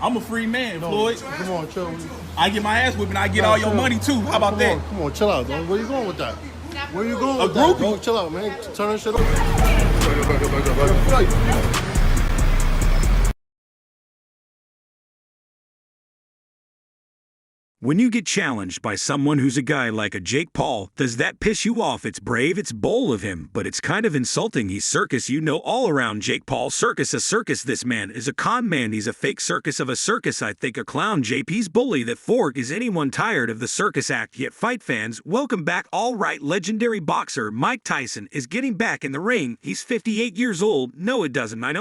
I'm a free man, No, Floyd. come on, chill. I get my ass whipped and I get all your money too. How about that? Come on, chill out, dog. Where you going with that? Where you going with A that, groupie. bro? Chill out, man. Turn that shit up. When you get challenged by someone who's a guy like a Jake Paul, does that piss you off? It's brave, it's bold of him, but it's kind of insulting. He's circus, you know, all around Jake Paul. Circus, a circus. This man is a con man. He's a fake circus of a circus. I think a clown. JP's bully. That fork. Is anyone tired of the circus act? Yet fight fans, welcome back. All right, legendary boxer Mike Tyson is getting back in the ring. He's 58 years old. No, it doesn't. I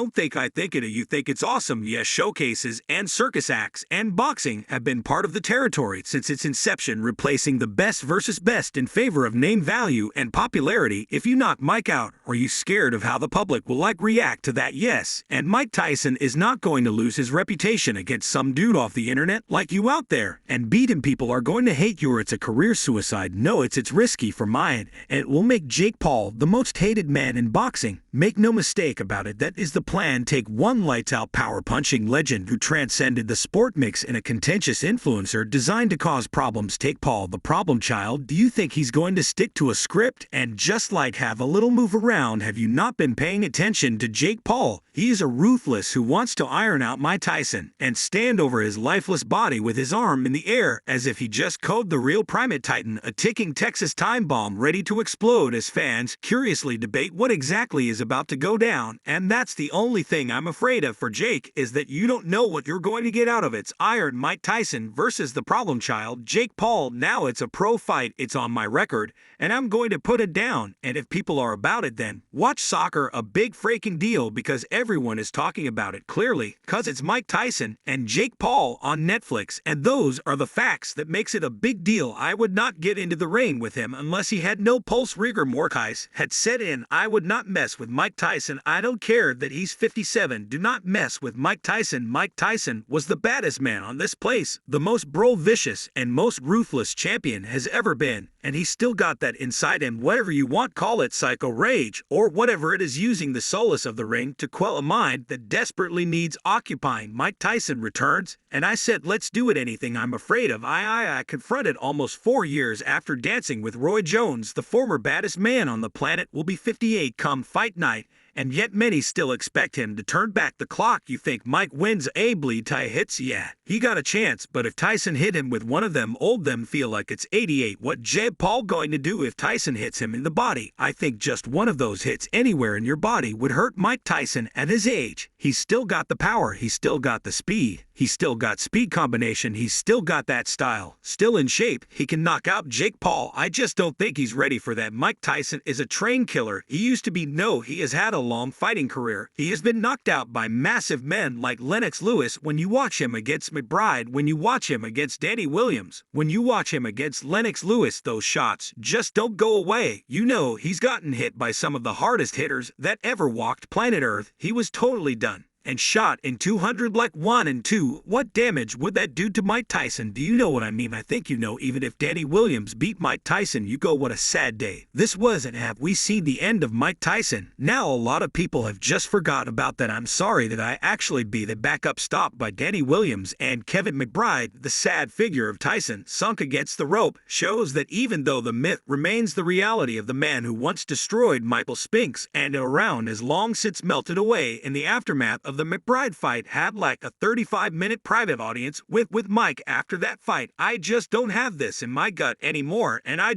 think it. You think it's awesome. Yes, showcases and circus acts and boxing have been part of the territory since its inception, replacing the best versus best in favor of name value and popularity. If you knock Mike out, are you scared of how the public will react to that? Yes. And Mike Tyson is not going to lose his reputation against some dude off the internet like you out there and beat him. People are going to hate you or it's a career suicide. No, it's risky for mine, and it will make Jake Paul the most hated man in boxing. Make no mistake about it, that is the plan. Take one lights-out power-punching legend who transcended the sport mix in a contentious influencer designed to cause problems. Take Paul, the problem child. Do you think he's going to stick to a script and just have a little move around? Have you not been paying attention to Jake Paul? He is a ruthless who wants to iron out Mike Tyson and stand over his lifeless body with his arm in the air as if he just coded the real primate titan, a ticking Texas time bomb ready to explode as fans curiously debate what exactly is about to go down. And that's the only thing I'm afraid of for Jake, is that you don't know what you're going to get out of it. It's Iron Mike Tyson versus the problem child, Jake Paul. Now it's a pro fight. It's on my record, and I'm going to put it down. And if people are about it, then watch soccer, a big freaking deal, because everyone is talking about it, clearly, because it's Mike Tyson and Jake Paul on Netflix, and those are the facts that makes it a big deal. I would not get into the ring with him unless he had no pulse. Rigor mortis had set in. I would not mess with Mike Tyson. I don't care that he's 57. Do not mess with Mike Tyson. Mike Tyson was the baddest man on this place, the most vicious and most ruthless champion has ever been, and he's still got that inside him. Whatever you want, call it psycho rage or whatever it is, using the solace of the ring to quell a mind that desperately needs occupying. Mike Tyson returns, and I said, let's do it. Anything I'm afraid of. I confronted almost 4 years after dancing with Roy Jones. The former baddest man on the planet will be 58 come fight night, and yet many still expect him to turn back the clock. You think Mike wins ably? Ty hits? Yeah, he got a chance, but if Tyson hit him with one of them old them feel like it's 88. What Jake Paul going to do if Tyson hits him in the body? I think just one of those hits anywhere in your body would hurt Mike Tyson at his age. He's still got the power, he's still got the speed, he's still got speed combination, he's still got that style, still in shape. He can knock out Jake Paul. I just don't think he's ready for that. Mike Tyson is a trained killer. He used to be. No, he has had a long fighting career. He has been knocked out by massive men like Lennox Lewis. When you watch him against McBride, when you watch him against Danny Williams, when you watch him against Lennox Lewis, those shots just don't go away. You know, he's gotten hit by some of the hardest hitters that ever walked planet Earth. He was totally done and shot in 200 like 1 and 2. What damage would that do to Mike Tyson? Do you know what I mean? I think you know. Even if Danny Williams beat Mike Tyson, you go, what a sad day this was. And have we seen the end of Mike Tyson? Now a lot of people have just forgot about that. I'm sorry that I actually be the backup stop by Danny Williams and Kevin McBride. The sad figure of Tyson sunk against the rope shows that even though the myth remains, the reality of the man who once destroyed Michael Spinks and around has long since melted away. In the aftermath of the McBride fight, had like a 35-minute private audience with Mike after that fight. I just don't have this in my gut anymore, and I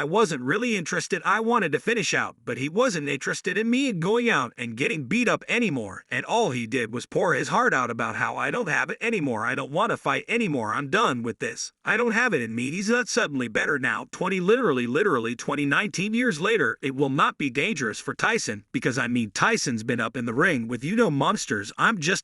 wasn't really interested. I wanted to finish out, but he wasn't interested in me going out and getting beat up anymore, and all he did was pour his heart out about how I don't have it anymore. I don't want to fight anymore. I'm done with this. I don't have it in me. He's not suddenly better now. 2019 years later, it will not be dangerous for Tyson, because I mean, Tyson's been up in the ring with monsters. I'm just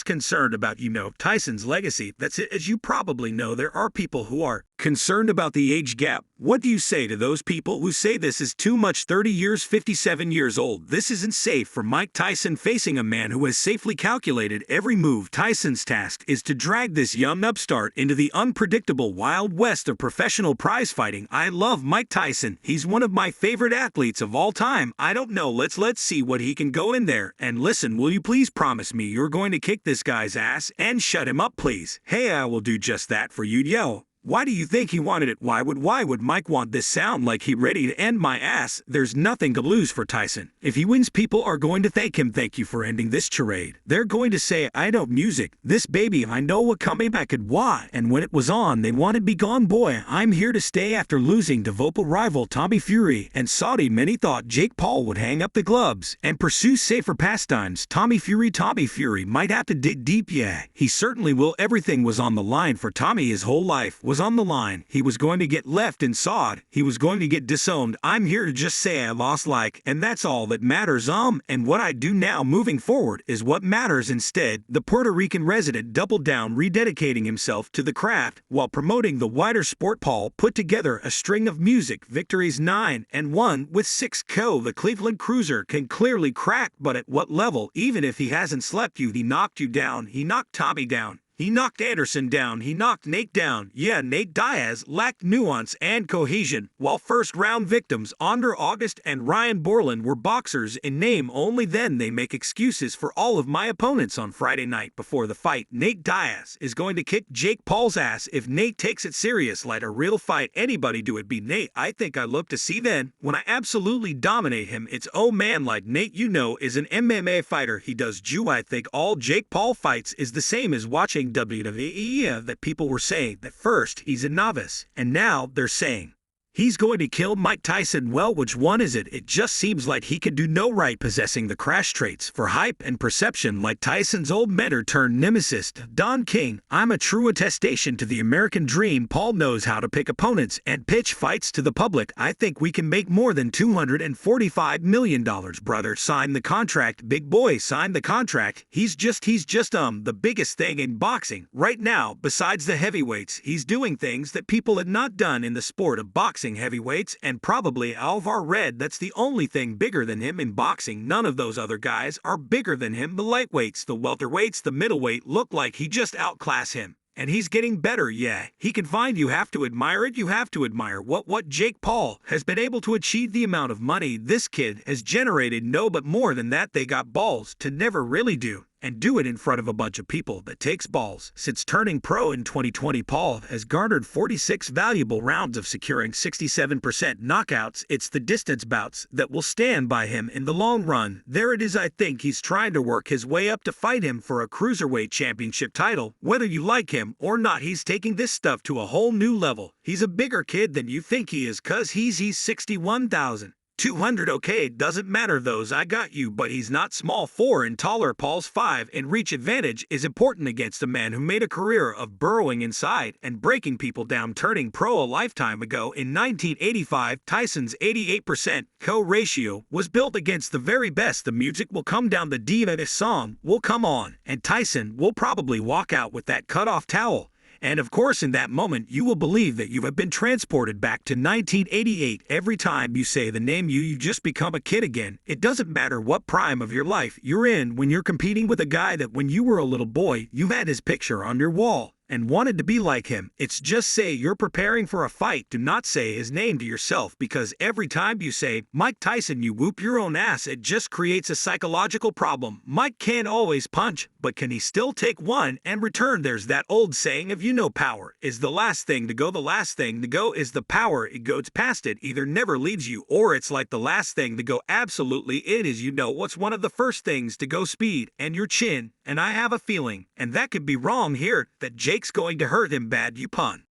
concerned about Tyson's legacy. That's it. As you probably know, there are people who are Concerned about the age gap, what do you say to those people who say this is too much? 30 years, 57 years old. This isn't safe for Mike Tyson, facing a man who has safely calculated every move. Tyson's task is to drag this young upstart into the unpredictable wild west of professional prize fighting. I love Mike Tyson. He's one of my favorite athletes of all time. I don't know. Let's see what he can go in there. And listen, will you please promise me you're going to kick this guy's ass and shut him up, please? Hey, I will do just that for you, yo. Why do you think he wanted it? Why would Mike want this? Sound like he ready to end my ass? There's nothing to lose for Tyson. If he wins, people are going to thank him. Thank you for ending this charade. They're going to say, I know music. This baby, I know what coming back could why. And when it was on, they wanted be gone. Boy, I'm here to stay. After losing to vocal rival Tommy Fury and Saudi, many thought Jake Paul would hang up the gloves and pursue safer pastimes. Tommy Fury might have to dig deep. Yeah, he certainly will. Everything was on the line for Tommy. His whole life was on the line. He was going to get left and sawed. He was going to get disowned. I'm here to just say I lost and that's all that matters. And what I do now moving forward is what matters instead. The Puerto Rican resident doubled down, rededicating himself to the craft while promoting the wider sport. Paul put together a string of music victories, 9-1 with 6 KO. The Cleveland Cruiser can clearly crack, but at what level? Even if he hasn't slept you, he knocked you down. He knocked Tommy down. He knocked Anderson down. He knocked Nate down. Yeah, Nate Diaz lacked nuance and cohesion, while first-round victims Andre August and Ryan Borland were boxers in name only. Then they make excuses for all of my opponents. On Friday night before the fight, Nate Diaz is going to kick Jake Paul's ass if Nate takes it serious like a real fight. Anybody do it, be Nate. I think I look to see then when I absolutely dominate him. It's oh man, like Nate, you know, is an MMA fighter. He does Jew. I think all Jake Paul fights is the same as watching WWE. That people were saying that first he's a novice, and now they're saying he's going to kill Mike Tyson. Well, which one is it? It just seems like he could do no right, possessing the crash traits for hype and perception like Tyson's old mentor turned nemesis, Don King. I'm a true attestation to the American dream. Paul knows how to pick opponents and pitch fights to the public. I think we can make more than $245 million, brother. Sign the contract, big boy, sign the contract. He's just the biggest thing in boxing right now besides the heavyweights. He's doing things that people had not done in the sport of boxing. Heavyweights, and probably Alvar Red. That's the only thing bigger than him in boxing. None of those other guys are bigger than him. The lightweights, the welterweights, the middleweight look like he just outclass him. And he's getting better. Yeah, he can find. You have to admire it. You have to admire what Jake Paul has been able to achieve. The amount of money this kid has generated. No, but more than that, they got balls to never really do and do it in front of a bunch of people. That takes balls. Since turning pro in 2020, Paul has garnered 46 valuable rounds of securing 67% knockouts. It's the distance bouts that will stand by him in the long run. There it is. I think he's trying to work his way up to fight him for a cruiserweight championship title. Whether you like him or not, he's taking this stuff to a whole new level. He's a bigger kid than you think he is, cause he's 61,200. Okay, doesn't matter those, I got you, but he's not small. 4 and taller. Paul's 5 and reach advantage is important against a man who made a career of burrowing inside and breaking people down. Turning pro a lifetime ago in 1985, Tyson's 88% KO ratio was built against the very best. The music will come down, the diva, this song will come on, and Tyson will probably walk out with that cut-off towel. And of course, in that moment, you will believe that you have been transported back to 1988. Every time you say the name, you just become a kid again. It doesn't matter what prime of your life you're in when you're competing with a guy that when you were a little boy, you had his picture on your wall and wanted to be like him. It's just say you're preparing for a fight. Do not say his name to yourself, because every time you say Mike Tyson, you whoop your own ass. It just creates a psychological problem. Mike can't always punch, but can he still take one and return? There's that old saying of, power is the last thing to go. The last thing to go is the power. It goes past it, either never leaves you, or it's like the last thing to go. Absolutely it is. What's one of the first things to go? Speed and your chin. And I have a feeling, and that could be wrong here, that Jake's going to hurt him bad. You pun.